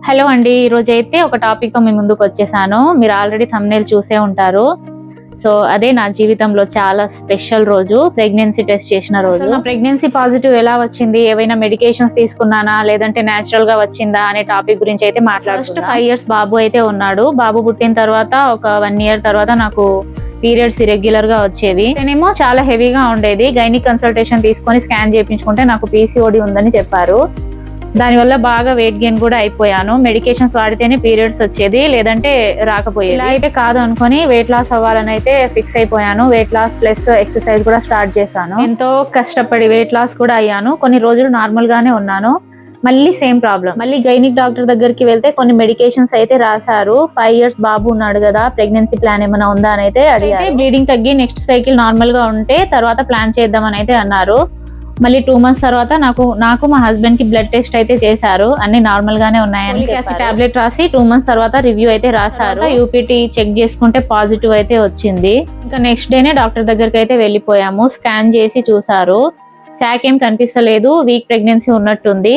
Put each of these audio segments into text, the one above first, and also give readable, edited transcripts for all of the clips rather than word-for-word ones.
Hello అండి, ఈ రోజు అయితే ఒక టాపిక్ తో మీ ముందుకు వచ్చేసాను. మీరు ఆల్రెడీ థంబ్నెయిల్ చూసే ఉంటారు. సో అదే నా జీవితంలో చాలా స్పెషల్ రోజు, ప్రెగ్నెన్సీ టెస్ట్ చేసిన రోజు. నా ప్రెగ్నెన్సీ పాజిటివ్ ఎలా వచ్చింది, ఏవైనా మెడికేషన్స్ తీసుకున్నానా లేదంటే నేచురల్ గా వచ్చిందా అనే టాపిక్ గురించి అయితే మాట్లాడుతున్నా. 5 years బాబు అయితే ఉన్నాడు. బాబు పుట్టిన తర్వాత ఒక 1 year తర్వాత నాకు పీరియడ్స్ ఇరెగ్యులర్ గా వచ్చేవి. నేనేమో చాలా హెవీగా ఉండేది. గైనిక్ కన్సల్టేషన్ తీసుకొని స్కాన్ చేయించుకుంటే నాకు పీసీఓడి ఉందని చెప్పారు. దానివల్ల బాగా వెయిట్ గెయిన్ కూడా అయిపోయాను. మెడికేషన్స్ వాడితేనే పీరియడ్స్ వచ్చేది, లేదంటే రాకపోయేది. ఇలా అయితే కాదు అనుకుని వెయిట్ లాస్ అవ్వాలని అయితే ఫిక్స్ అయిపోయాను. వెయిట్ లాస్ ప్లస్ ఎక్సర్సైజ్ కూడా స్టార్ట్ చేశాను. ఎంతో కష్టపడి వెయిట్ లాస్ కూడా అయ్యాను. కొన్ని రోజులు నార్మల్ గానే ఉన్నాను. మళ్ళీ సేమ్ ప్రాబ్లం. మళ్ళీ గైనిక్ డాక్టర్ దగ్గరికి వెళ్తే కొన్ని మెడికేషన్స్ అయితే రాశారు. 5 years బాబు ఉన్నాడు కదా, ప్రెగ్నెన్సీ ప్లాన్ ఏమైనా ఉందా అని అయితే అడిగారు. బ్లీడింగ్ తగ్గి నెక్స్ట్ సైకిల్ నార్మల్ గా ఉంటే తర్వాత ప్లాన్ చేద్దామని అయితే అన్నారు. మళ్ళీ 2 months తర్వాత నాకు మా హస్బెండ్ కి బ్లడ్ టెస్ట్ అయితే చేశారు. అన్ని నార్మల్ గానే ఉన్నాయని టాబ్లెట్ రాసి 2 months తర్వాత రివ్యూ అయితే రాశారు. యూపీటీ చెక్ చేసుకుంటే పాజిటివ్ అయితే వచ్చింది. ఇంకా నెక్స్ట్ డేనే డాక్టర్ దగ్గరికి అయితే వెళ్ళిపోయాము. స్కాన్ చేసి చూసారు. శాక్ ఏం కనిపిస్తలేదు, వీక్ ప్రెగ్నెన్సీ ఉన్నట్టుంది.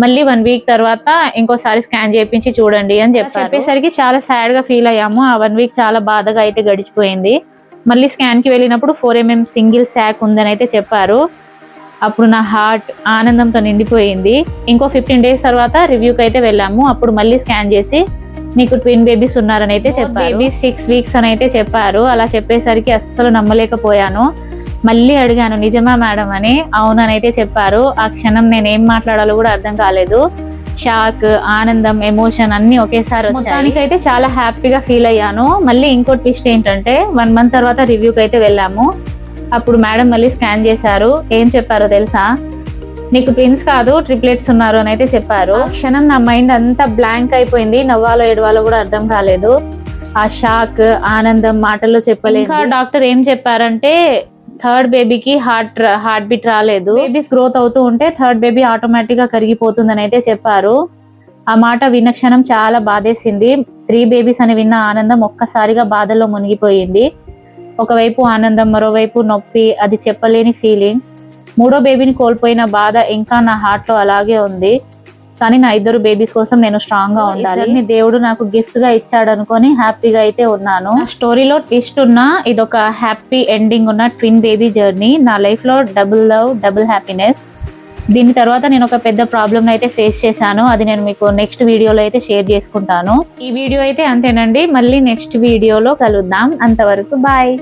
మళ్ళీ 1 week తర్వాత ఇంకోసారి స్కాన్ చేయించి చూడండి అని చెప్పేసరికి చాలా సాడ్ గా ఫీల్ అయ్యాము. ఆ 1 week చాలా బాధగా అయితే గడిచిపోయింది. మళ్ళీ స్కాన్ కి వెళ్ళినప్పుడు 4 mm సింగిల్ శాక్ ఉందని అయితే చెప్పారు. అప్పుడు నా హార్ట్ ఆనందంతో నిండిపోయింది. ఇంకో 15 days తర్వాత రివ్యూకి అయితే వెళ్ళాము. అప్పుడు మళ్ళీ స్కాన్ చేసి నీకు ట్విన్ బేబీస్ ఉన్నారని అయితే చెప్పారు. బేబీస్ 6 weeks అని అయితే చెప్పారు. అలా చెప్పేసరికి అస్సలు నమ్మలేకపోయాను. మళ్ళీ అడిగాను, నిజమా మేడం అని. అవునని అయితే చెప్పారు. ఆ క్షణం నేను ఏం మాట్లాడాలో కూడా అర్థం కాలేదు. షాక్, ఆనందం, ఎమోషన్ అన్ని ఒకేసారి వచ్చాయి. అయితే చాలా హ్యాపీగా ఫీల్ అయ్యాను. మళ్ళీ ఇంకో ట్విస్ట్ ఏంటంటే 1 month తర్వాత రివ్యూకి అయితే వెళ్ళాము. అప్పుడు మేడం మళ్ళీ స్కాన్ చేశారు. ఏం చెప్పారో తెలుసా? నీకు ట్విన్స్ కాదు, ట్రిప్లెట్స్ ఉన్నారు అని అయితే చెప్పారు. ఆ క్షణం నా మైండ్ అంతా బ్లాంక్ అయిపోయింది. నవ్వాలో ఏడవాలో కూడా అర్థం కాలేదు. ఆ షాక్, ఆనందం మాటల్లో చెప్పలేదు. ఇంకా డాక్టర్ ఏం చెప్పారంటే 3rd బేబీకి హార్ట్ బీట్ రాలేదు. బేబీస్ గ్రోత్ అవుతూ ఉంటే 3rd బేబీ ఆటోమేటిక్ గా కరిగిపోతుందని అయితే చెప్పారు. ఆ మాట విన్న క్షణం చాలా బాధేసింది. 3 babies అని విన్న ఆనందం ఒక్కసారిగా బాధల్లో మునిగిపోయింది. ఒకవైపు ఆనందం, మరోవైపు నొప్పి, అది చెప్పలేని ఫీలింగ్. 3వ బేబీని కోల్పోయిన బాధ ఇంకా నా హార్ట్ లో అలాగే ఉంది. కానీ నా 2 babies కోసం నేను స్ట్రాంగ్ గా ఉండాలి. దేవుడు నాకు గిఫ్ట్ గా ఇచ్చాడు అనుకొని హ్యాపీగా అయితే ఉన్నాను. స్టోరీలో ట్విస్ట్ ఉన్న ఇదొక హ్యాపీ ఎండింగ్ ఉన్న ట్విన్ బేబీ జర్నీ. నా లైఫ్ లో డబుల్ లవ్, డబుల్ హ్యాపీనెస్. దీని తర్వాత నేను ఒక పెద్ద ప్రాబ్లమ్ అయితే ఫేస్ చేశాను. అది నేను మీకు నెక్స్ట్ వీడియోలో అయితే షేర్ చేసుకుంటాను. ఈ వీడియో అయితే అంతేనండి. మళ్ళీ నెక్స్ట్ వీడియోలో కలుద్దాం. అంతవరకు బాయ్.